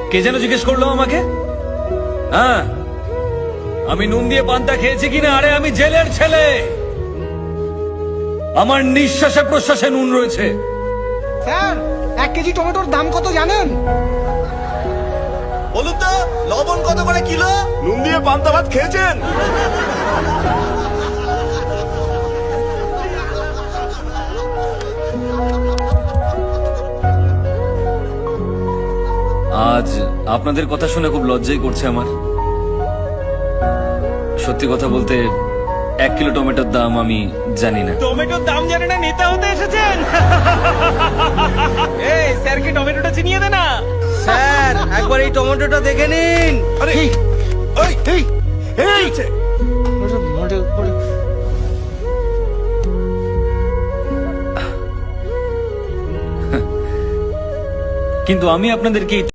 কে যেন জিজ্ঞেস করলো আমাকে? হ্যাঁ, আমি নুন দিয়ে পান্তা খেয়েছি কিনা? আরে আমি জেলের ছেলে, আমার নিঃশ্বাসে প্রশ্বাসে নুন রয়েছে। স্যার 1 কেজি টমেটোর দাম কত জানেন? বলুন তো, লবণ কত করে কিলো? নুন দিয়ে পান্তা ভাত খেয়েছেন? আজ আপনাদের কথা শুনে খুব লজ্জাই করছে আমার। সত্যি কথা বলতে 1 কিলো টমেটোর দাম আমি জানি না। টমেটোর দাম জানে না, নেতা হতে এসেছেন? এই স্যারকে টমেটোটা চিনিয়ে দে না। স্যার একবার এই টমেটোটা দেখে নিন। আরে এই এই এই কিন্তু আমি আপনাদেরকে